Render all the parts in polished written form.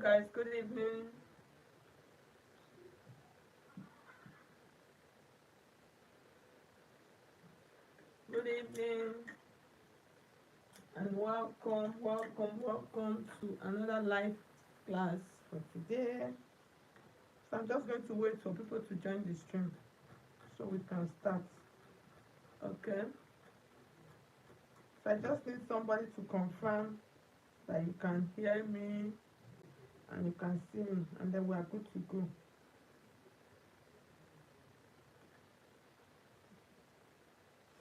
guys, good evening. Good evening and welcome to another live class for today. So I'm just going to wait for people to join the stream so we can start. Okay. So I just need somebody to confirm that you can hear me and you can see me, and then we are good to go.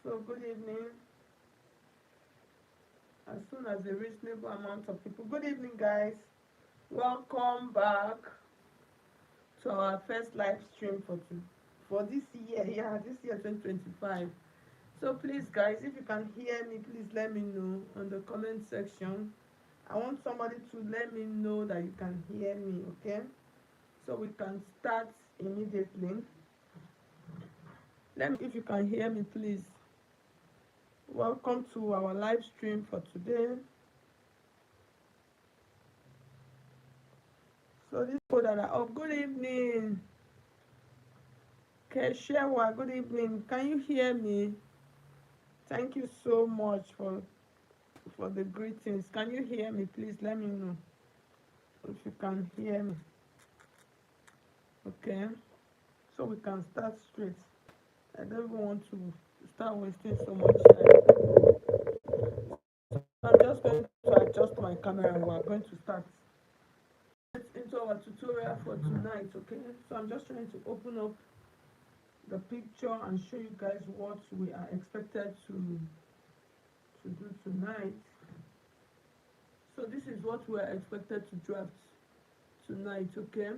So good evening. As soon as a reasonable amount of people. Good evening, guys. Welcome back to our first live stream for this year. Yeah, this year 2025. So please, guys, if you can hear me, please let me know on the comment section. I want somebody to let me know that you can hear me, okay? So we can start immediately. Let me, if you can hear me, please. Welcome to our live stream for today. So these people that are up, good evening. Keshewa, good evening. Can you hear me? Thank you so much for the greetings. Can you hear me? Please let me know if you can hear me. Okay, so we can start straight. I don't even want to start wasting so much time. I'm just going to adjust my camera and we're going to start into our tutorial for tonight. Okay, so I'm just trying to open up the picture and show you guys what we are expected to do tonight. So this is what we are expected to draft tonight. Okay,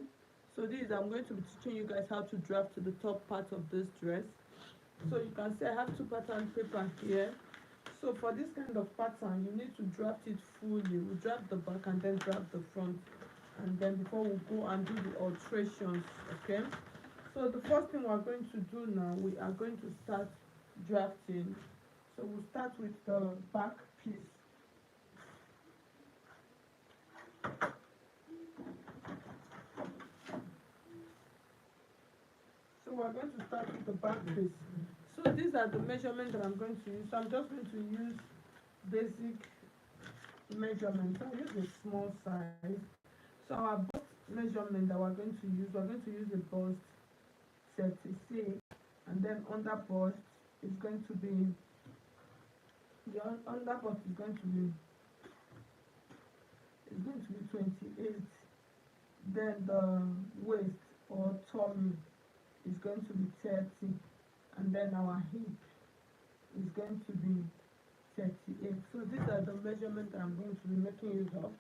so this I'm going to be teaching you guys how to draft to the top part of this dress. So you can see I have two pattern paper here. So for this kind of pattern, you need to draft it fully. We draft the back and then draft the front, and then before we go and do the alterations. Okay, so the first thing we're going to do now, we are going to start drafting. So we'll start with the back piece. So we're going to start with the back piece. So these are the measurements that I'm going to use. So I'm just going to use basic measurements. I'll use a small size. So our bust measurement that we're going to use a bust 36, and then under bust is going to be the under bust is going to be 28. Then the waist or tummy is going to be 30, and then our hip is going to be 38. So these are the measurements that I'm going to be making use of.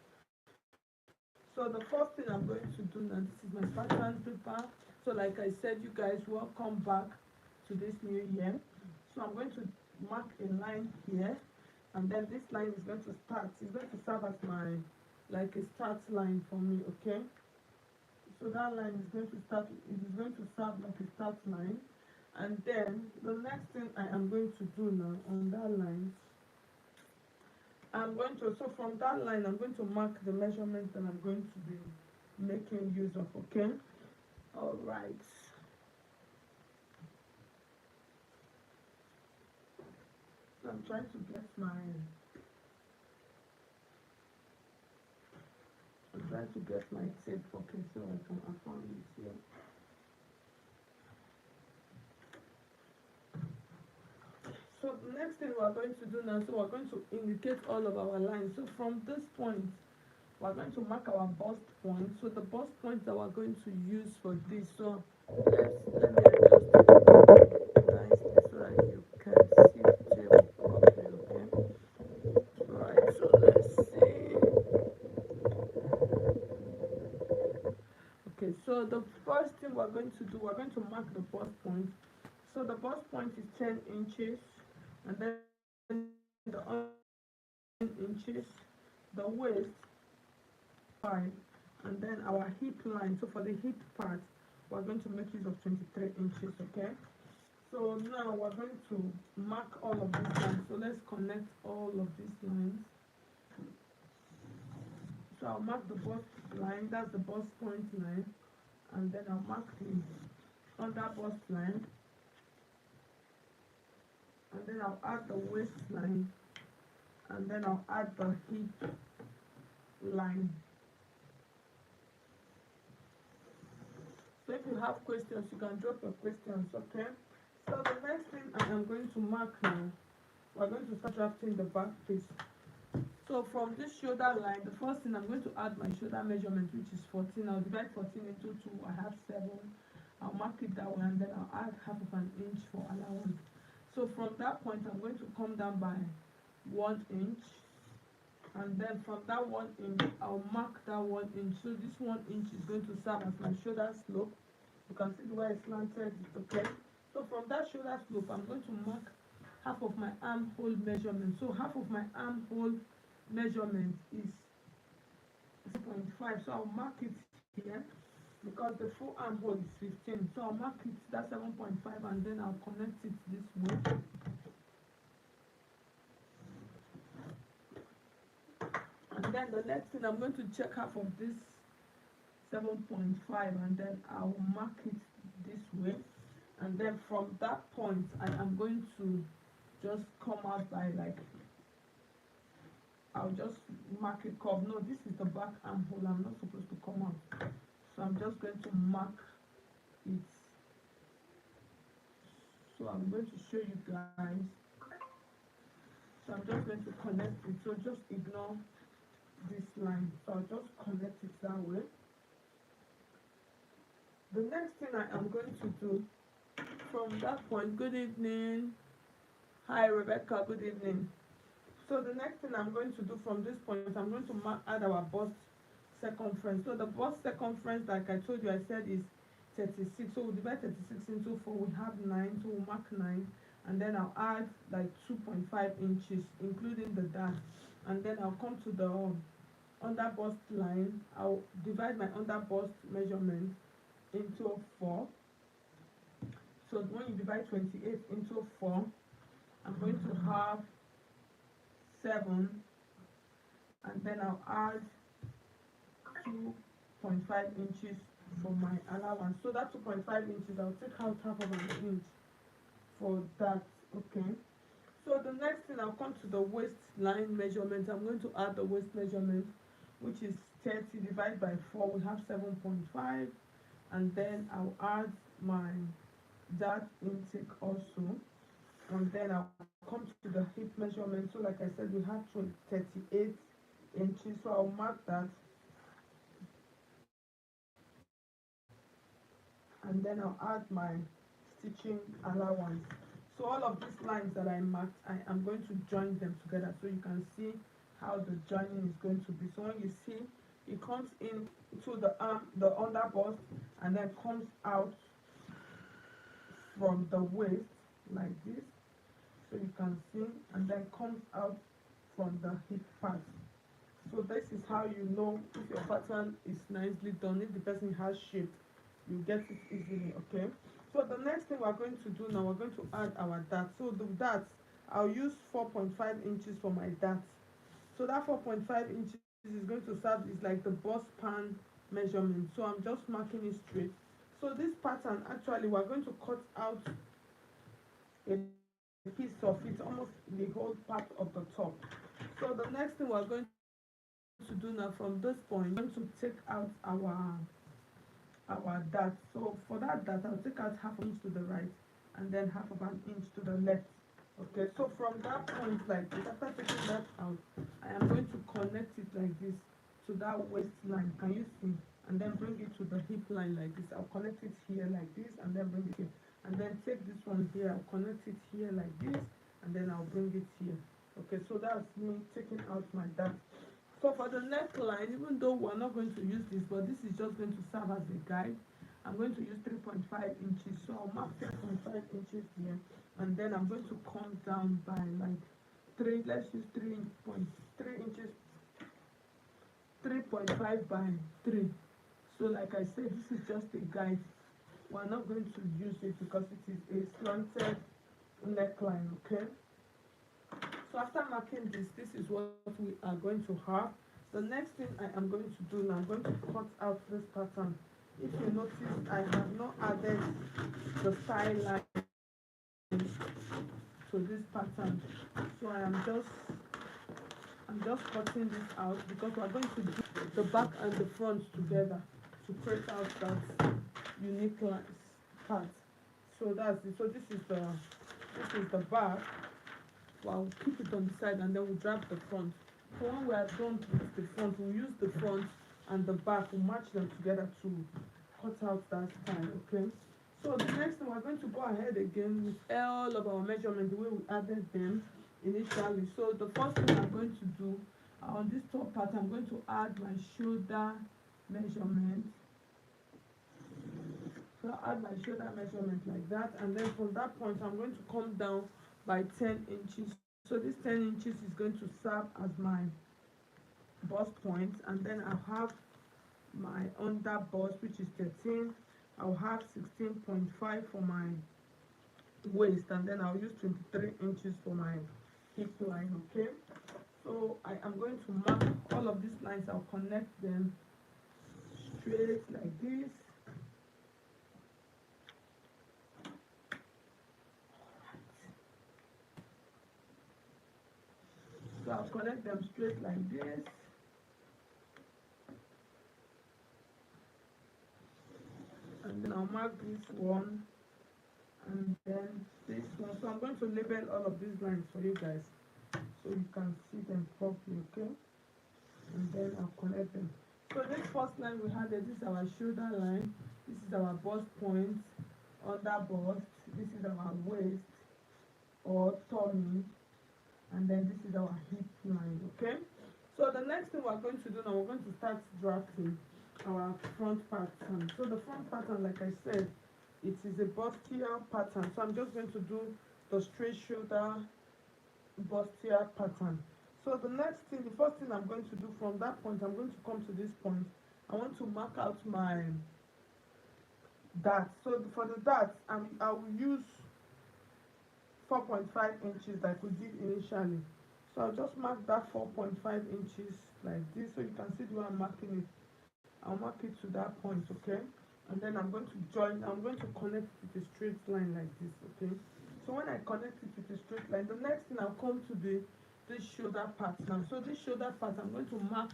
So the first thing I'm going to do now, this is my pattern paper. So like I said, you guys, welcome back to this new year. So I'm going to mark a line here, and then this line is going to start. It's going to serve as my, like a start line for me, okay? So that line is going to start, it is going to serve like a start line. And then the next thing I am going to do now on that line, so from that line, I'm going to mark the measurements that I'm going to be making use of, okay? All right. So I'm trying to get my tape, okay, so I can affirm it here. So the next thing we're going to do now, so we're going to indicate all of our lines. So from this point, we're going to mark our bust point. So the bust points that we're going to use for this, so let me adjust it nicely so that you can see the table properly, okay? Right, so let's see. Okay, so the first thing we're going to do, we're going to mark the bust point. So the bust point is 10 inches, and then the 10 inches, the waist 5, and then our hip line. So for the hip part, we're going to make use of 23 inches, okay? So now we're going to mark all of these lines. So let's connect all of these lines. So I'll mark the bust line, that's the bust point line, and then I'll mark the under bust line, and then I'll add the waistline, and then I'll add the hip line. So if you have questions, you can drop your questions, okay? So the next thing I am going to mark now, we're going to start drafting the back piece. So from this shoulder line, the first thing I'm going to add my shoulder measurement, which is 14. I'll divide 14 into 2. I have 7. I'll mark it that way, and then I'll add half of an inch for allowance. So from that point, I'm going to come down by 1 inch, and then from that 1 inch, I'll mark that 1 inch. So this 1 inch is going to serve as my shoulder slope. You can see the way it's slanted, okay? So from that shoulder slope, I'm going to mark half of my armhole measurement. So half of my armhole measurement is 0.5. So I'll mark it here because the full armhole is 15. So I'll mark it that 7.5, and then I'll connect it this way. And then the next thing, I'm going to check half of this 7.5, and then I'll mark it this way. And then from that point, I am going to just come out by like, I'll just mark it curve. No, this is the back armhole. I'm not supposed to come out. So I'm just going to mark it. So I'm going to show you guys. So I'm just going to connect it. So just ignore this line. So I'll just connect it that way. The next thing I am going to do from that point, good evening. Hi Rebecca, good evening. So the next thing I'm going to do from this point, I'm going to add our bust circumference. So the bust circumference, like I told you, I said is 36. So we'll divide 36 into 4. We have 9, so we'll mark 9. And then I'll add like 2.5 inches, including the dash. And then I'll come to the under bust line. I'll divide my under bust measurement into 4. So when you divide 28 into 4, I'm going to have 7, and then I'll add 2.5 inches for my allowance. So that 2.5 inches, I'll take out half of an inch for that, okay? So the next thing, I'll come to the waistline measurement. I'm going to add the waist measurement, which is 30 divided by 4. We have 7.5, and then I'll add my that intake also, and then I'll come to the hip measurement. So like I said, we have 38 inches, so I'll mark that, and then I'll add my stitching allowance. So all of these lines that I marked, I am going to join them together so you can see how the joining is going to be. So when you see, it comes in to the arm, the under bust, and then comes out from the waist like this, so you can see, and then comes out from the hip part. So this is how you know if your pattern is nicely done. If the person has shape, you get it easily, okay? So the next thing we're going to do now, we're going to add our dart. So the dart, I'll use 4.5 inches for my dart. So that 4.5 inches is going to serve as like the bust pan measurement. So I'm just marking it straight. So this pattern, actually, we're going to cut out a piece of it, almost the whole part of the top. So the next thing we're going to do now, from this point, we're going to take out our dart. So for that dart, I'll take out half an inch to the right and then half of an inch to the left. Okay, so from that point like this, after taking that out, I am going to connect it like this to that waistline. Can you see? And then bring it to the hip line like this. I'll connect it here like this, and then bring it here, and then take this one here, I'll connect it here like this, and then I'll bring it here. Okay, so that's me taking out my dart. So for the neckline, even though we're not going to use this, but this is just going to serve as a guide, I'm going to use 3.5 inches. So I'll mark 3.5 inches here, and then I'm going to come down by like 3, let's use 3.3 inches, 3.5 by 3. So like I said, this is just a guide. We're not going to use it because it is a slanted neckline, okay? So after marking this, this is what we are going to have. The next thing I am going to do now, I'm going to cut out this pattern. If you notice, I have not added the styling to this pattern, so I'm just cutting this out because we're going to do the back and the front together to create out that unique lines part. So that's it. So this is the back. Well, I'll keep it on the side and then we'll drag the front. So when we are done with the front, we'll use the front and the back, we'll match them together to cut out that style, okay? So the next thing, we're going to go ahead again with all of our measurements the way we added them initially. So the first thing I'm going to do, on this top part, I'm going to add my shoulder measurement. So I'll add my shoulder measurement like that, and then from that point I'm going to come down by 10 inches. So this 10 inches is going to serve as my bust point, and then I'll have my under bust, which is 13. I'll have 16.5 for my waist, and then I'll use 23 inches for my hip line, okay? So I am going to mark all of these lines. I'll connect them straight like this. So I'll connect them straight like this. And then I'll mark this one and then this one. So I'm going to label all of these lines for you guys so you can see them properly, okay? And then I'll connect them. So this first line we had, this is our shoulder line, this is our bust point, under bust, this is our waist or tummy, and then this is our hip line, okay? So the next thing we're going to do now, we're going to start drafting our front pattern. So the front pattern, like I said, it is a bustier pattern. So I'm just going to do the straight shoulder bustier pattern. So the next thing, the first thing I'm going to do from that point, I'm going to come to this point. I want to mark out my dart. So for the dart, I will use 4.5 inches like we did initially. So I'll just mark that 4.5 inches like this, so you can see the way I'm marking it. I'll mark it to that point, okay? And then I'm going to connect it with a straight line like this, okay? So when I connect it with a straight line, the next thing I'll come to this shoulder part now. So this shoulder part, I'm going to mark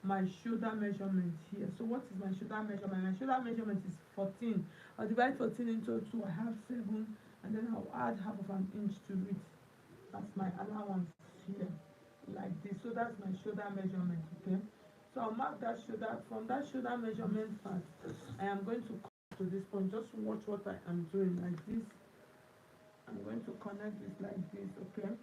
my shoulder measurement here. So what is my shoulder measurement? My shoulder measurement is 14. I'll divide 14 into 2. I have 7, and then I'll add half of an inch to it. That's my allowance here, like this. So that's my shoulder measurement, okay? So I'll mark that shoulder. From that shoulder measurement part, I am going to come to this point. Just watch what I am doing like this. I'm going to connect this like this, okay?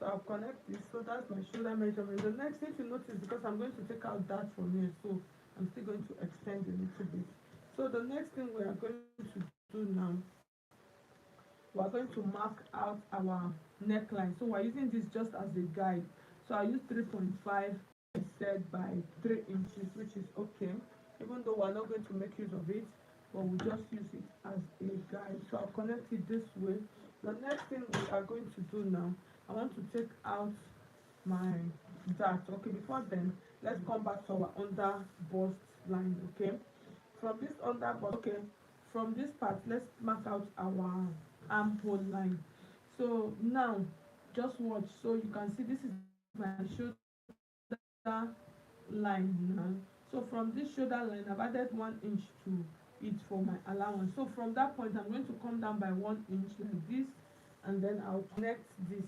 So I'll connect this. So that's my shoulder measurement. The next thing to notice, because I'm going to take out that from here, so I'm still going to extend a little bit. So the next thing we are going to do now, we are going to mark out our neckline. So we're using this just as a guide. So I use 3.5 set by 3 inches, which is okay, even though we're not going to make use of it, but we'll just use it as a guide. So I'll connect it this way. The next thing we are going to do now, I want to take out my dart. Okay, before then, let's come back to our under bust line, okay? From this under bust, okay, from this part, let's mark out our armhole line. So now, just watch. So you can see this is my shoulder line now. So from this shoulder line, I've added 1 inch to it for my allowance. So from that point, I'm going to come down by 1 inch like this, and then I'll connect this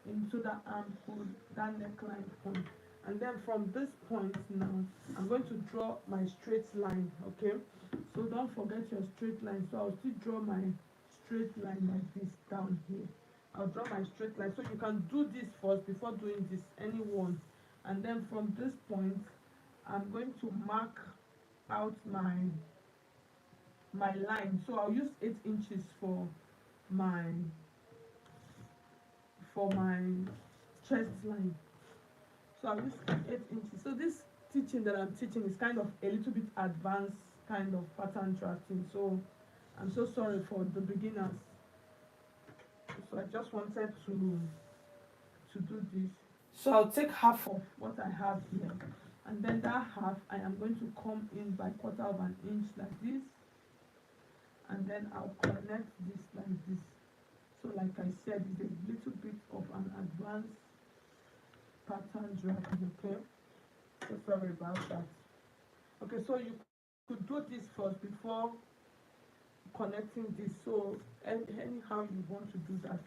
into the armhole, that neckline point. And then from this point now, I'm going to draw my straight line, okay? So don't forget your straight line. So I'll still draw my straight line like this down here. I'll draw my straight line. So you can do this first before doing this, anyone. And then from this point, I'm going to mark out my line. So I'll use 8 inches my for my chest line. So I'll use 8 inches. So this teaching that I'm teaching is kind of a little bit advanced kind of pattern drafting. So I'm so sorry for the beginners. So I just wanted to do this. So I'll take half of what I have here, and then that half I am going to come in by 1/4 inch like this, and then I'll connect this like this. So like I said, it's a little bit of an advanced pattern drafting, okay? So sorry about that. Okay, so you could do this first before connecting this, so anyhow you want to do that.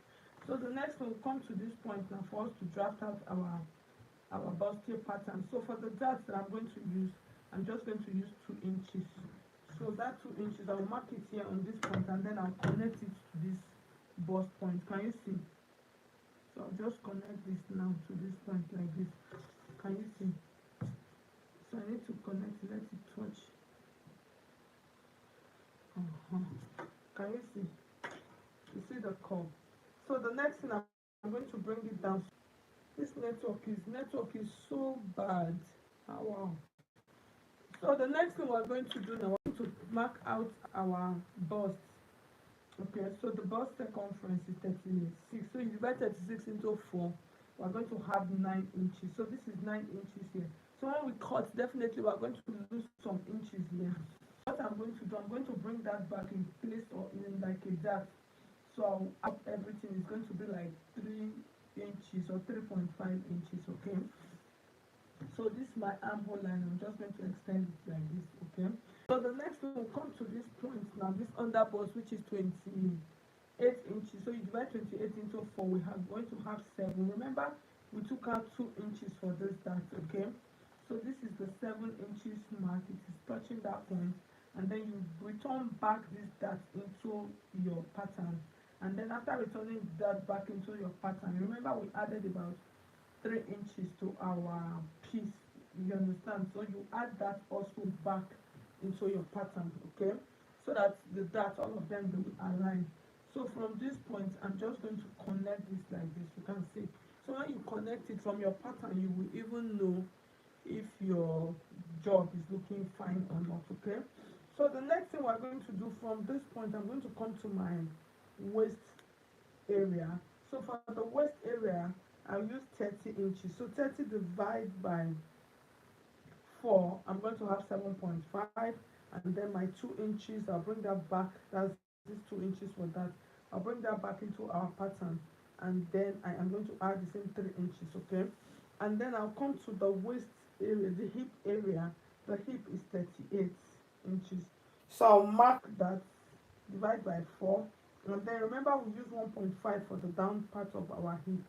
So the next one will come to this point now for us to draft out our bustier pattern. So for the darts that I'm going to use, I'm just going to use 2 inches. So that 2 inches, I'll mark it here on this point, and then I'll connect it to this bust point. Can you see? So I'll just connect this now to this point like this. Can you see? So I need to connect, let it touch. Can you see? You see the curve? So the next thing, I'm going to bring it down. This network is so bad. Oh, wow. So the next thing we're going to do now, we're going to mark out our bust. Okay, so the bust circumference is 36. So you divide 36 into 4, we're going to have 9 inches. So this is 9 inches here. So when we cut, definitely we're going to lose some inches here. What I'm going to do, I'm going to bring that back in place, or in like a dart. So I'll up everything is going to be like 3 inches or 3.5 inches, okay? So this is my armhole line. I'm just going to extend it like this, okay? So the next one will come to this point now, this under bust, which is 28 inches. So you divide 28 into 4, we are going to have 7. Remember, we took out 2 inches for this dart, okay? So this is the 7 inches mark. It is touching that point, and then you return back this dart into your pattern. And then after returning that back into your pattern, remember we added about 3 inches to our piece, you understand? So you add that also back into your pattern, okay? So that the dart, all of them will align. So from this point, I'm just going to connect this like this, you can see. So when you connect it from your pattern, you will even know if your job is looking fine or not, okay? So the next thing we're going to do, from this point, I'm going to come to my waist area. So for the waist area, I'll use 30 inches. So 30 divided by 4, I'm going to have 7.5, and then my 2 inches, I'll bring that back. That's these 2 inches for that. I'll bring that back into our pattern, and then I am going to add the same 3 inches, okay? And then I'll come to the waist area, the hip area. The hip is 38 inches. So I'll mark that, divide by 4, and then remember we use 1.5 for the down part of our hip.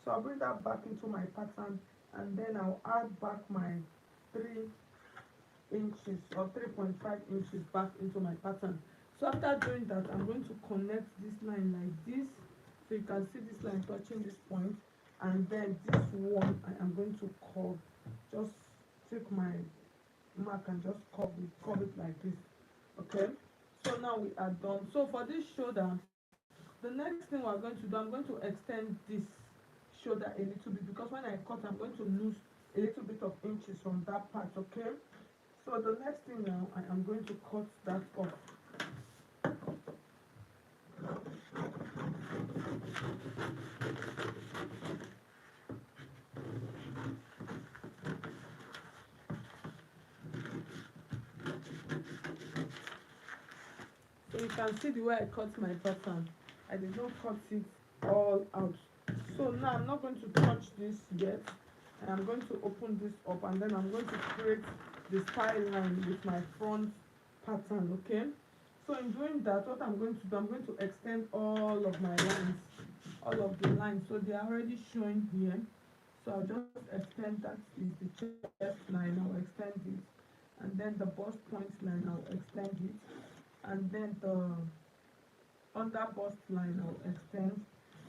So I'll bring that back into my pattern, and then I'll add back my 3 inches or 3.5 inches back into my pattern. So after doing that, I'm going to connect this line like this. So you can see this line touching this point, and then this one I am going to curve. Just take my mark and just curve it like this, okay? So now we are done. So for this shoulder, the next thing we're going to do, I'm going to extend this shoulder a little bit, because when I cut, I'm going to lose a little bit of inches from that part, okay? So the next thing now, I am going to cut that off. So you can see the way I cut my pattern. I did not cut it all out. So now I'm not going to touch this yet. I'm going to open this up, and then I'm going to create the style line with my front pattern, okay? So in doing that, what I'm going to do, I'm going to extend all of my lines, all of the lines. So they are already showing here. So I'll just extend, that is the chest line, I'll extend it. And then the bust point line, I'll extend it. And then the under bust line, I'll extend.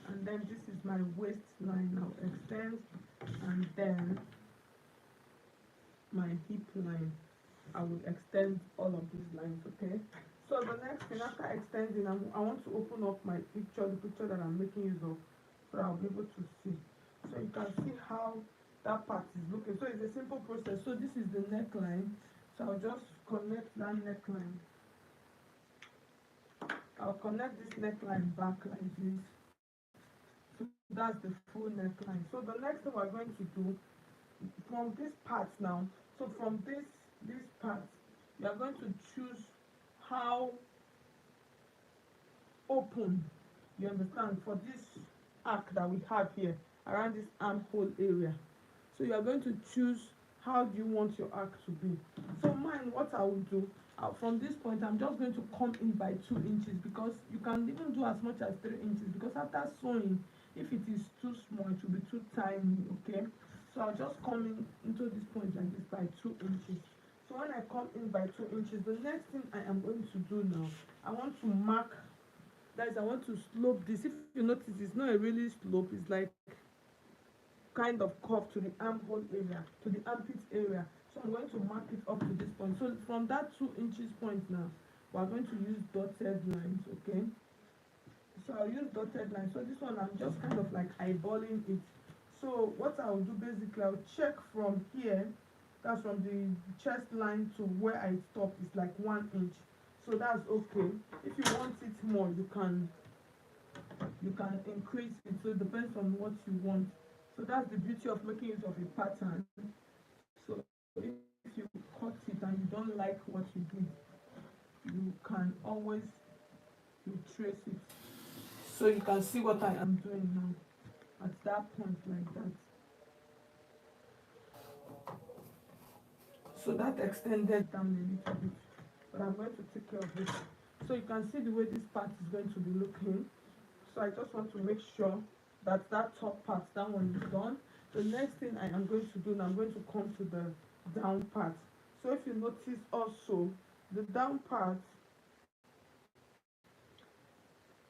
And then this is my waist line, I'll extend. And then my hip line, I will extend all of these lines, okay? So the next thing, after extending, I want to open up my picture, the picture that I'm making use of, so I'll be able to see. So you can see how that part is looking. So it's a simple process. So this is the neckline. So I'll just connect that neckline. I'll connect this neckline back like this. So that's the full neckline. So the next thing we're going to do from this part now, so from this part, you are going to choose how open, you understand, for this arc that we have here around this armhole area. So you are going to choose how do you want your arc to be. So mine, what I will do, from this point I'm just going to come in by 2 inches, because you can even do as much as 3 inches, because after sewing, if it is too small it will be too tiny. Okay, so I'll just come in into this point like this by 2 inches. So when I come in by 2 inches, the next thing I am going to do now, I want to mark, guys, I want to slope this. If you notice, it's not a really slope, it's like kind of curve to the armhole area, to the armpit area. So I'm going to mark it up to this point. So from that 2 inches point now, we're going to use dotted lines. Okay, so I'll use dotted lines. So this one I'm just kind of like eyeballing it. So what I'll do, basically I'll check from here, that's from the chest line to where I stop is like 1 inch. So that's okay. If you want it more, you can increase it. So it depends on what you want. So that's the beauty of making use of a pattern. So if you cut it and you don't like what you did, you can always retrace it. So you can see what I am doing now at that point like that. So that extended down a little bit, but I'm going to take care of it. So you can see the way this part is going to be looking. So I just want to make sure that that top part, that one is done. The next thing I am going to do now, I'm going to come to the down part. So if you notice also, the down part,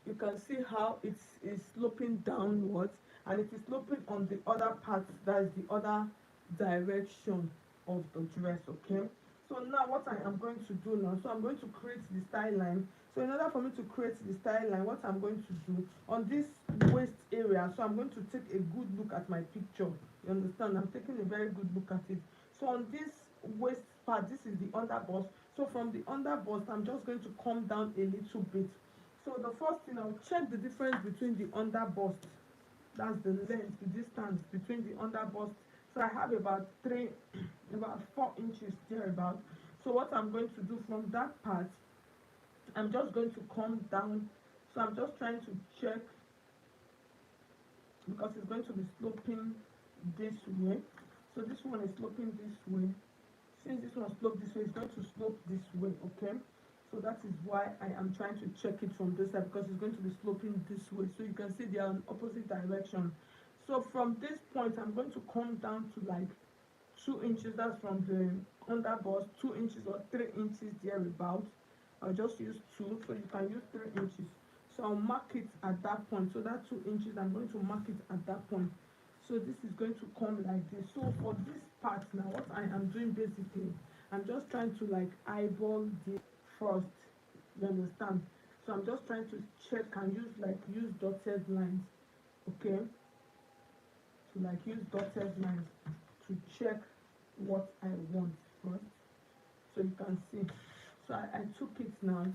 you can see how it is sloping downwards, and it is sloping on the other part, that is the other direction of the dress. Okay, so now what I am going to do now, so I'm going to create the style line. So in order for me to create the style line, what I'm going to do on this waist area, so I'm going to take a good look at my picture. You understand, I'm taking a very good look at it. So on this waist part, this is the under bust. So from the under bust, I'm just going to come down a little bit. So the first thing, I'll check the difference between the under bust, that's the length, the distance between the under bust. So I have about about 4 inches there about. So what I'm going to do from that part, I'm just going to come down. So I'm just trying to check, because it's going to be sloping this way. So this one is sloping this way. Since this one sloped this way, it's going to slope this way. Okay, so that is why I am trying to check it from this side, because it's going to be sloping this way. So you can see they are in opposite direction. So from this point, I'm going to come down to like 2 inches. That's from the under bust, 2 inches or 3 inches there about. I'll just use 2, so you can use 3 inches. So I'll mark it at that point. So that 2 inches, I'm going to mark it at that point. So this is going to come like this. So for this part now, what I am doing basically, I'm just trying to like eyeball this first. You understand? So I'm just trying to check and use dotted lines. Okay, to like use dotted lines to check what I want first. So you can see. So I took it now.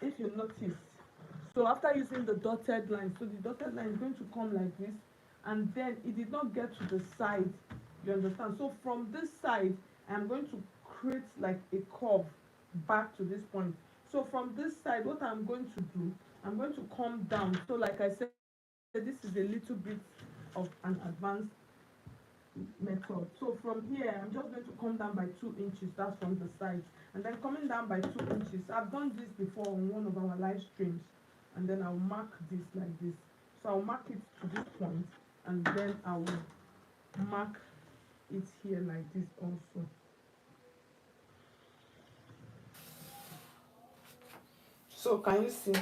If you notice, so after using the dotted line, so the dotted line is going to come like this, and then it did not get to the side. You understand? So from this side, I'm going to create like a curve back to this point. So from this side, what I'm going to do, I'm going to come down. So like I said, this is a little bit of an advanced method. So from here, I'm just going to come down by 2 inches. That's from the side, and then coming down by 2 inches. I've done this before on one of our live streams, and then I'll mark this like this. So I'll mark it to this point, and then I will mark it here like this also. So can you see?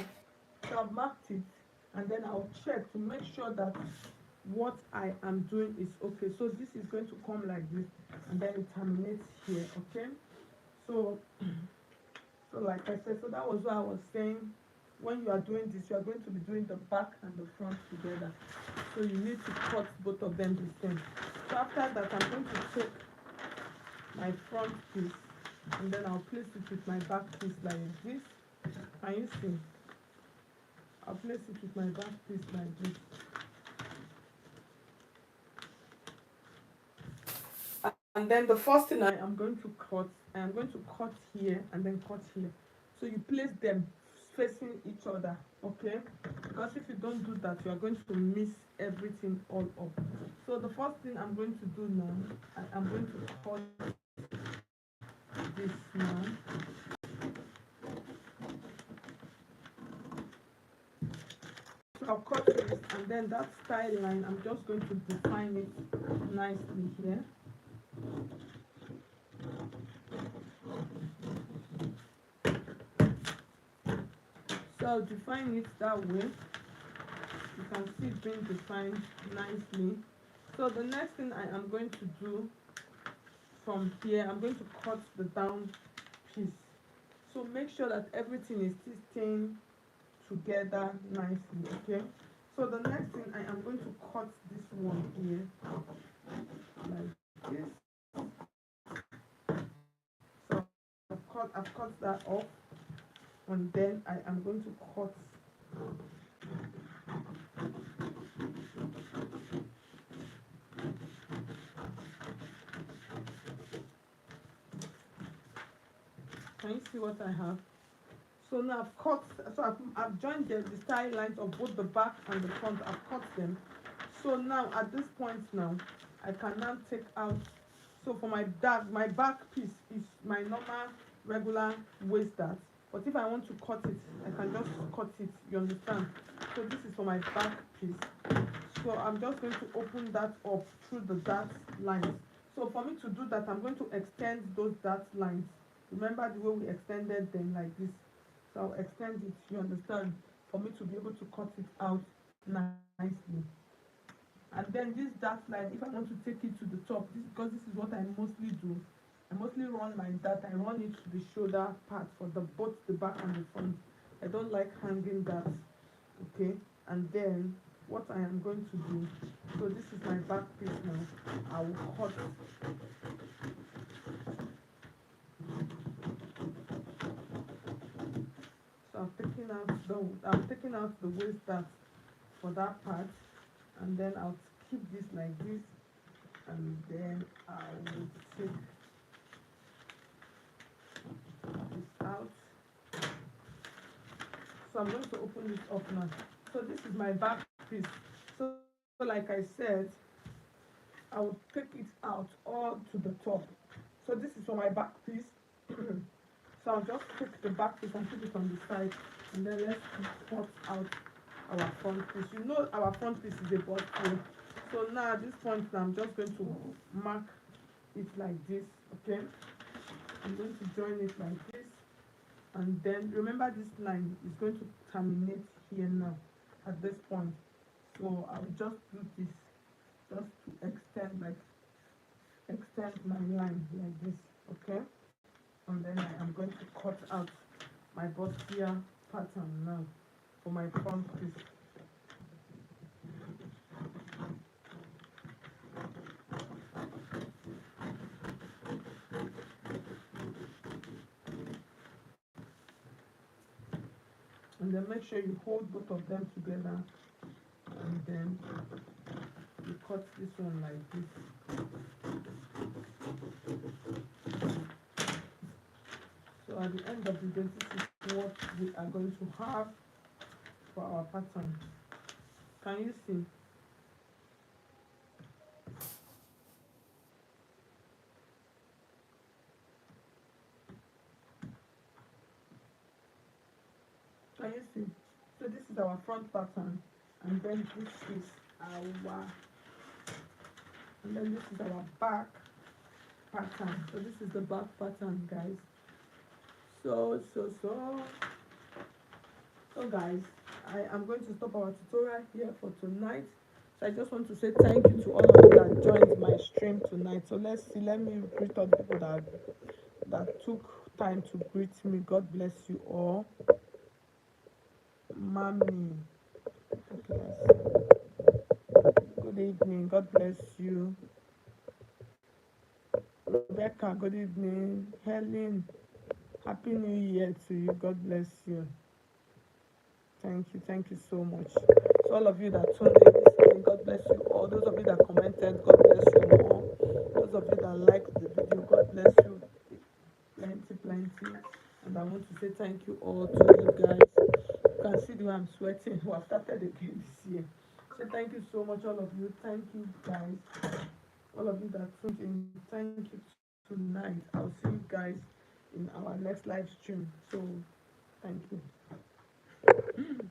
So I've marked it, and then I'll check to make sure that what I am doing is okay. So this is going to come like this, and then it terminates here. Okay, so so like I said, so that was what I was saying. When you are doing this, you are going to be doing the back and the front together, so you need to cut both of them the same. So after that, I'm going to take my front piece, and then I'll place it with my back piece like this. Can you see? I'll place it with my back piece like this. And then the first thing I am going to cut, I am going to cut here and then cut here. So you place them facing each other, okay? Because if you don't do that, you are going to miss everything all up. So the first thing I'm going to do now, I am going to cut this now. So I'll cut this, and then that style line, I'm just going to define it nicely here. So I'll define it that way. You can see it being defined nicely. So the next thing I am going to do from here, I'm going to cut the down piece. So make sure that everything is still staying together nicely, okay? So the next thing, I am going to cut this one here like this. So I've cut that off, and then I am going to cut can you see what I have? So now I've cut, so I've joined the style lines of both the back and the front. I've cut them. So now at this point now, I can now take out. So for my back piece is my normal regular waist dart. But if I want to cut it, I can just cut it. You understand? So this is for my back piece. So I'm just going to open that up through the dart lines. So for me to do that, I'm going to extend those dart lines. Remember the way we extended them like this. So I'll extend it, you understand, for me to be able to cut it out nicely. And then this dart line, if I want to take it to the top, because this is what I mostly do, I mostly run my dart, I run it to the shoulder part for both the back and the front. I don't like hanging that, okay? And then what I am going to do, so this is my back piece now, I will cut so I'm taking out the waist dart for that part, and then I'll keep this like this, and then I will take this out. So I'm going to open this up now. So this is my back piece. So like I said, I will take it out all to the top. So this is for my back piece. So I'll just take the back piece and put it on the side, and then let's cut out our front piece. You know our front piece is a bustier. So now at this point now, I'm just going to mark it like this, okay? I'm going to join it like this, and then remember this line is going to terminate here now at this point. So I'll just do this just to extend my line like this, okay? And then I am going to cut out my bustier pattern now for my front piece. And then make sure you hold both of them together, and then you cut this one like this. So at the end of the day, this is what we are going to have for our pattern. Can you see? Can you see? So this is our front pattern, and then this is our, and then this is our back pattern. So this is the back pattern, guys. So guys, I am going to stop our tutorial here for tonight. So I just want to say thank you to all of you that joined my stream tonight. So let's see, let me greet all the people that took time to greet me. God bless you all. Mommy, good evening. God bless you. Rebecca, good evening. Helen, happy new year to you. God bless you. Thank you so much. So all of you that tuned in this evening, God bless you all. Those of you that commented, God bless you all. Those those of you that liked the video, God bless you plenty, plenty. And I want to say thank you all to you guys. You can see the way I'm sweating. We have started again this year. So thank you so much, all of you. Thank you guys. All of you that tuned in. Thank you tonight. I'll see you guys in our next live stream. So thank you.